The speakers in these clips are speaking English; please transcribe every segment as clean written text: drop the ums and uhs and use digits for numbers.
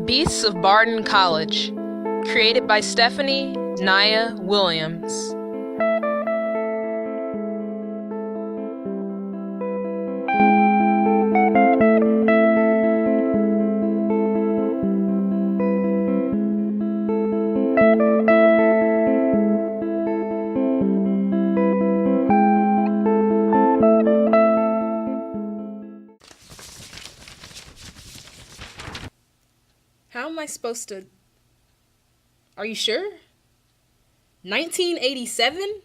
Beasts of Barden College, created by Stephanie Nia Williams. How am I supposed to... Are you sure? 1987?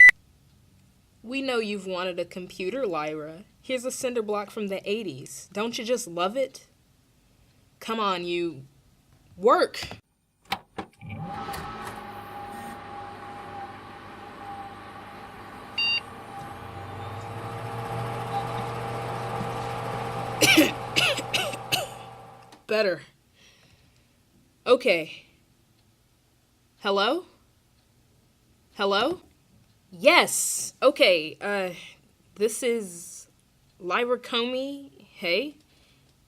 We know you've wanted a computer, Lyra. Here's a cinder block from the 80s. Don't you just love it? Come on, you... Work! Better. Okay. Hello? Hello? Yes! Okay, this is Lyra Comey. Hey.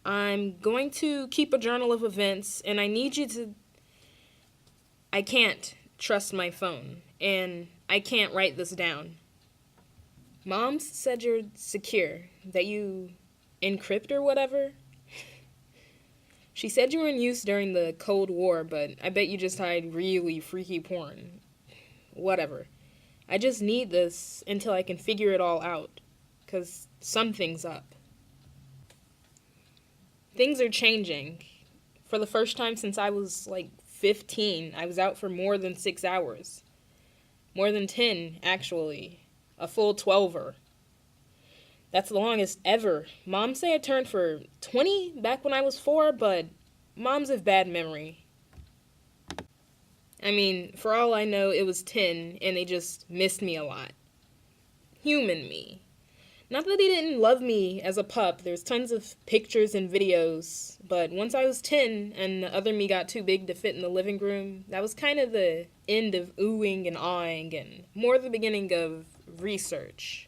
I'm going to keep a journal of events, and I need you to... I can't trust my phone, and I can't write this down. Mom said you're secure, that you encrypt or whatever. She said you were in use during the Cold War, but I bet you just hide really freaky porn. Whatever. I just need this until I can figure it all out, 'cause something's up. Things are changing. For the first time since I was, 15, I was out for more than 6 hours. More than 10, actually. A full 12-er. That's the longest ever. Mom say I turned for 20 back when I was 4, but moms have bad memory. I mean, for all I know, it was 10, and they just missed me a lot. Human me. Not that he didn't love me as a pup. There's tons of pictures and videos, but once I was 10 and the other me got too big to fit in the living room, that was kind of the end of oohing and awing and more the beginning of research.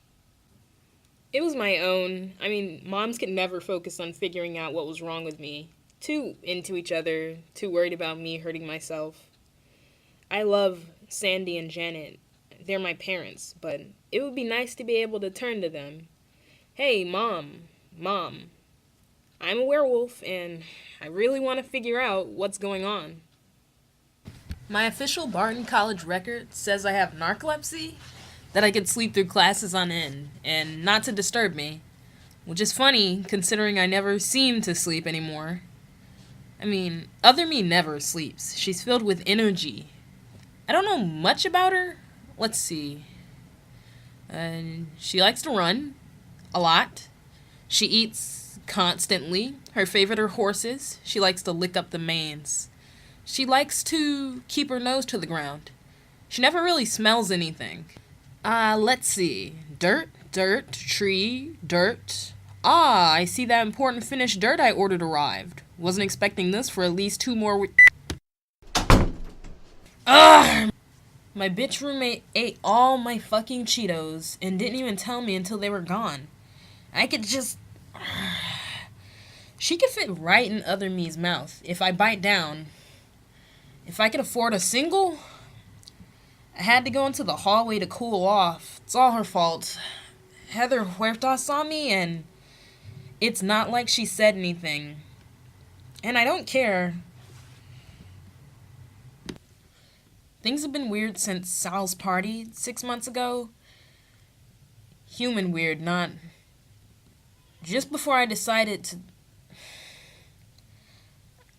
It was my own. I mean, moms could never focus on figuring out what was wrong with me. Too into each other, too worried about me hurting myself. I love Sandy and Janet. They're my parents, but it would be nice to be able to turn to them. Hey, Mom, I'm a werewolf, and I really want to figure out what's going on. My official Barton College record says I have narcolepsy, that I could sleep through classes on end, and not to disturb me, which is funny considering I never seem to sleep anymore. I mean, other me never sleeps. She's filled with energy. I don't know much about her. Let's see. She likes to run. A lot. She eats constantly. Her favorite are horses. She likes to lick up the manes. She likes to keep her nose to the ground. She never really smells anything. Let's see. Dirt, tree, dirt. Ah, I see that important finished dirt I ordered arrived. Wasn't expecting this for at least 2 more weeks. Ugh! My bitch roommate ate all my fucking Cheetos and didn't even tell me until they were gone. I could just... She could fit right in other me's mouth if I bite down. If I could afford a single... I had to go into the hallway to cool off. It's all her fault. Heather Huerta saw me, and it's not like she said anything. And I don't care. Things have been weird since Sal's party 6 months ago. Human weird, not... Just before I decided to...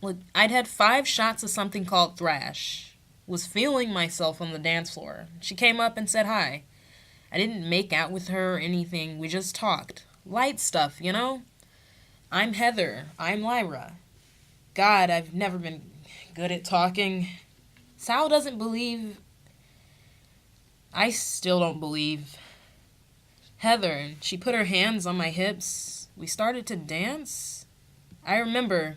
Look, I'd had 5 shots of something called thrash. Was feeling myself on the dance floor. She came up and said hi. I didn't make out with her or anything. We just talked. Light stuff, you know? I'm Heather. I'm Lyra. God, I've never been good at talking. Sal doesn't believe. I still don't believe. Heather, she put her hands on my hips. We started to dance. I remember.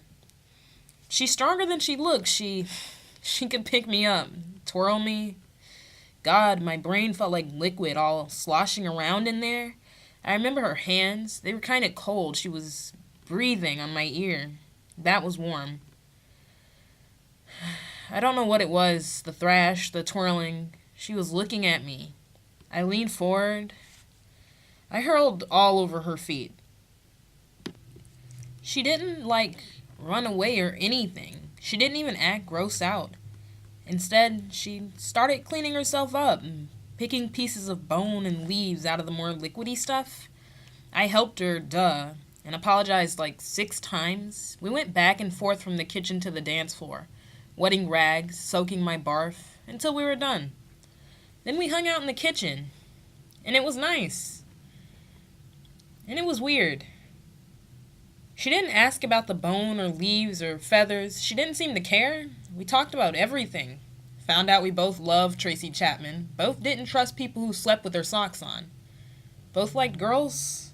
She's stronger than she looks. She could pick me up, twirl me. God, my brain felt like liquid all sloshing around in there. I remember her hands. They were kind of cold. She was breathing on my ear. That was warm. I don't know what it was, the thrash, the twirling. She was looking at me. I leaned forward. I hurled all over her feet. She didn't, run away or anything. She didn't even act grossed out. Instead, she started cleaning herself up and picking pieces of bone and leaves out of the more liquidy stuff. I helped her, and apologized 6 times. We went back and forth from the kitchen to the dance floor, wetting rags, soaking my barf, until we were done. Then we hung out in the kitchen, and it was nice. And it was weird. She didn't ask about the bone or leaves or feathers. She didn't seem to care. We talked about everything. Found out we both loved Tracy Chapman. Both didn't trust people who slept with their socks on. Both liked girls.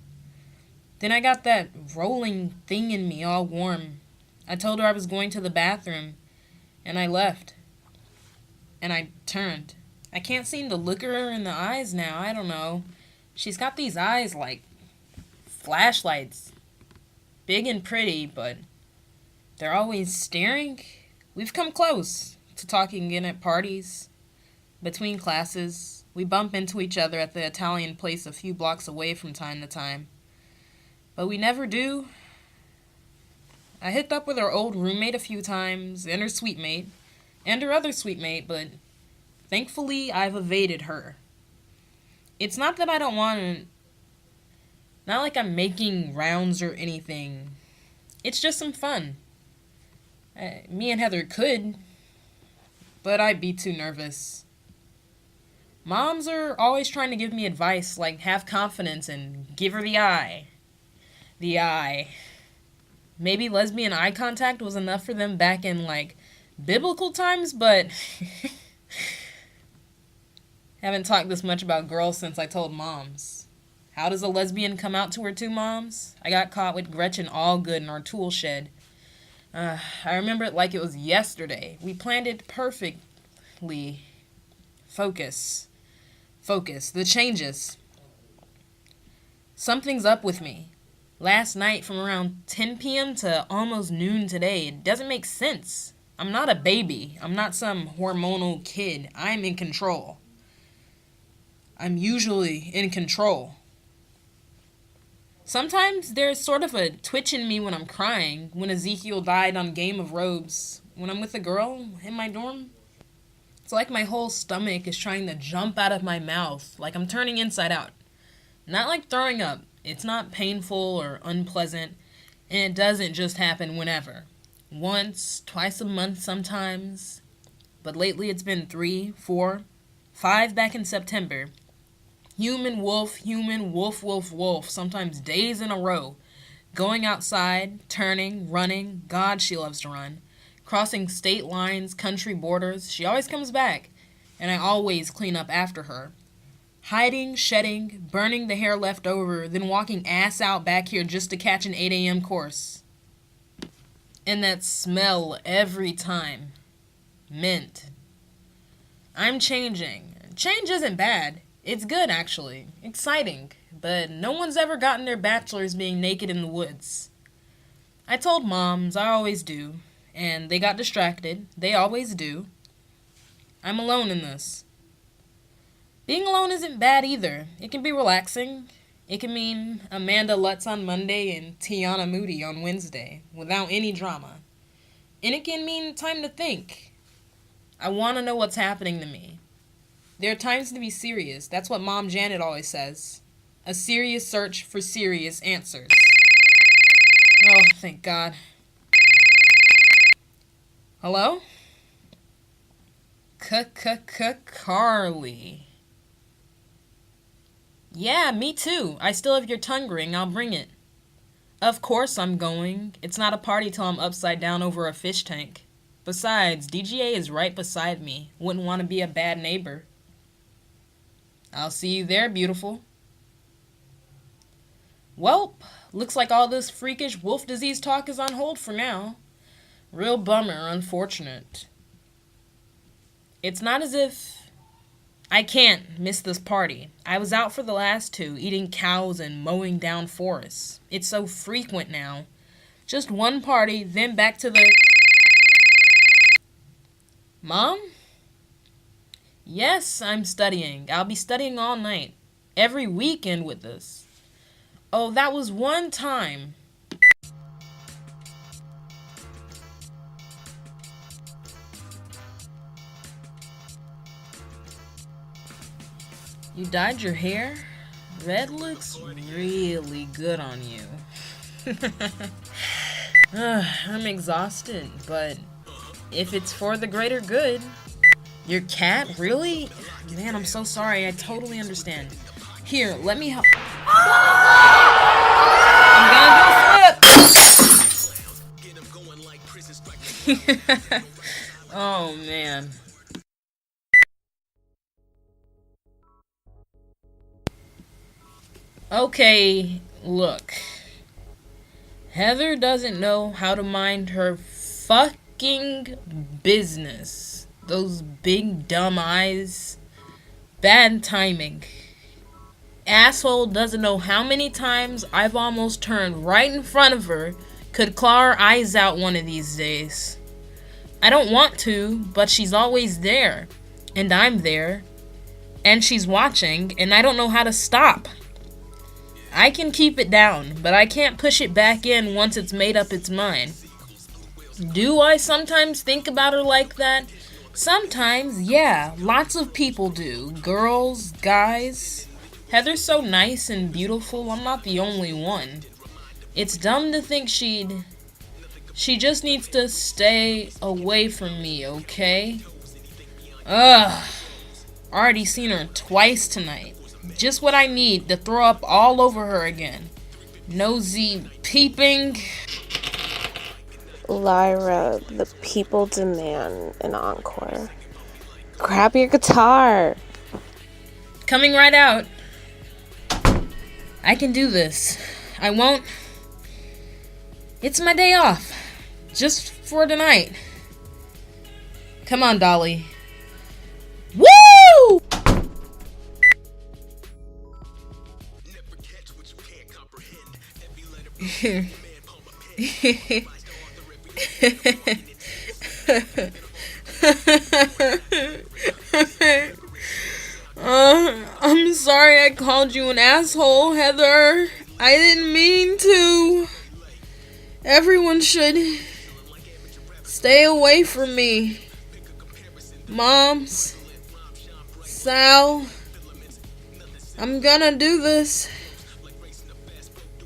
Then I got that rolling thing in me all warm. I told her I was going to the bathroom, and I left. And I turned. I can't seem to look her in the eyes now. I don't know. She's got these eyes like flashlights. Big and pretty, but they're always staring. We've come close to talking again at parties. Between classes, we bump into each other at the Italian place a few blocks away from time to time. But we never do. I hooked up with her old roommate a few times, and her suite mate, and her other suite mate, but thankfully I've evaded her. It's not that I don't want to... Not like I'm making rounds or anything. It's just some fun. Me and Heather could, but I'd be too nervous. Moms are always trying to give me advice, like have confidence and give her the eye. The eye. Maybe lesbian eye contact was enough for them back in, biblical times, but... Haven't talked this much about girls since I told moms. How does a lesbian come out to her two moms? I got caught with Gretchen Allgood in our tool shed. I remember it like it was yesterday. We planned it perfectly. Focus. The changes. Something's up with me. Last night from around 10 p.m. to almost noon today. It doesn't make sense. I'm not a baby. I'm not some hormonal kid. I'm in control. I'm usually in control. Sometimes there's sort of a twitch in me when I'm crying, when Ezekiel died on Game of Robes, when I'm with a girl in my dorm. It's like my whole stomach is trying to jump out of my mouth, like I'm turning inside out. Not like throwing up. It's not painful or unpleasant, and it doesn't just happen whenever. Once, twice a month sometimes, but lately it's been 3, 4, 5 back in September. Human, wolf, wolf, wolf, sometimes days in a row. Going outside, turning, running, God, she loves to run. Crossing state lines, country borders, she always comes back, and I always clean up after her. Hiding, shedding, burning the hair left over, then walking ass out back here just to catch an 8 a.m. course. And that smell every time. Mint. I'm changing. Change isn't bad. It's good, actually. Exciting. But no one's ever gotten their bachelor's being naked in the woods. I told moms, I always do. And they got distracted. They always do. I'm alone in this. Being alone isn't bad either. It can be relaxing. It can mean Amanda Lutz on Monday and Tiana Moody on Wednesday, without any drama. And it can mean time to think. I want to know what's happening to me. There are times to be serious. That's what Mom Janet always says. A serious search for serious answers. Oh, thank God. Hello? Carly. Yeah, me too. I still have your tongue ring. I'll bring it. Of course I'm going. It's not a party till I'm upside down over a fish tank. Besides, DGA is right beside me. Wouldn't want to be a bad neighbor. I'll see you there, beautiful. Welp, looks like all this freakish wolf disease talk is on hold for now. Real bummer, unfortunate. It's not as if I can't miss this party. I was out for the last 2, eating cows and mowing down forests. It's so frequent now. Just one party, then back to the... Mom? Yes, I'm studying. I'll be studying all night. Every weekend with this. Oh, that was one time. You dyed your hair? Red looks really good on you. I'm exhausted, but if it's for the greater good. Your cat? Really? Man, I'm so sorry. I totally understand. Here, let me help. I'm gonna go flip. Oh, man. Okay, look. Heather doesn't know how to mind her fucking business. Those big dumb eyes. Bad timing. Asshole doesn't know how many times I've almost turned right in front of her. Could claw her eyes out one of these days. I don't want to, but she's always there. And I'm there. And she's watching, and I don't know how to stop. I can keep it down, but I can't push it back in once it's made up its mind. Do I sometimes think about her like that? Sometimes, yeah, lots of people do. Girls, guys. Heather's so nice and beautiful, I'm not the only one. It's dumb to think she just needs to stay away from me, okay? Ugh. Already seen her twice tonight. Just what I need to throw up all over her again. Nosy peeping. Lyra, the people demand an encore. Grab your guitar. Coming right out. I can do this. I won't. It's my day off. Just for tonight. Come on, Dolly. Woo! I'm sorry I called you an asshole, Heather. I didn't mean to. Everyone should stay away from me. Moms, Sal, I'm gonna do this.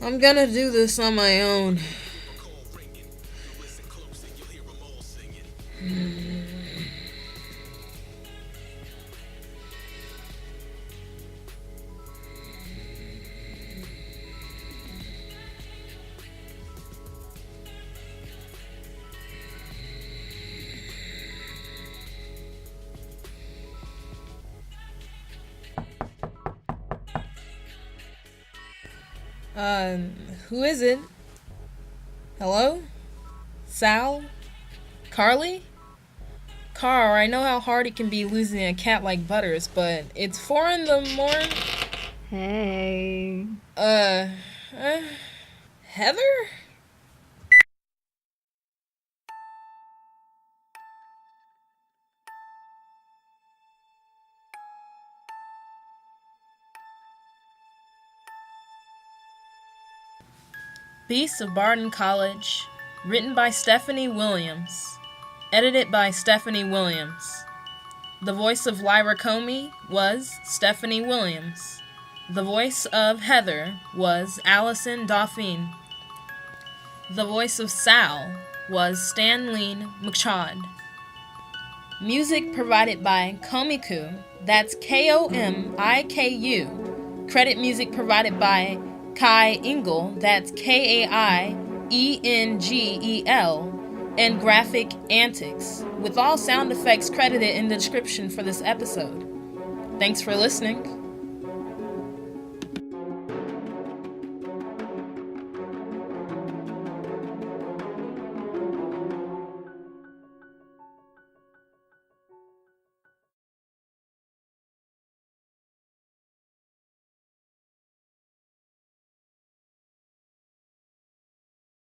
I'm gonna do this on my own. Who is it? Hello? Sal? Carly? Carl, I know how hard it can be losing a cat like Butters, but it's 4 in the morning. Hey. Heather? Beasts of Barton College, written by Stephanie Williams, edited by Stephanie Williams. The voice of Lyra Comey was Stephanie Williams. The voice of Heather was Allison Dauphine. The voice of Sal was Stanleen Michaud. Music provided by Komiku, that's Komiku. Credit music provided by Kai Engel, that's Kaengel, and Graphic Antics, with all sound effects credited in the description for this episode. Thanks for listening.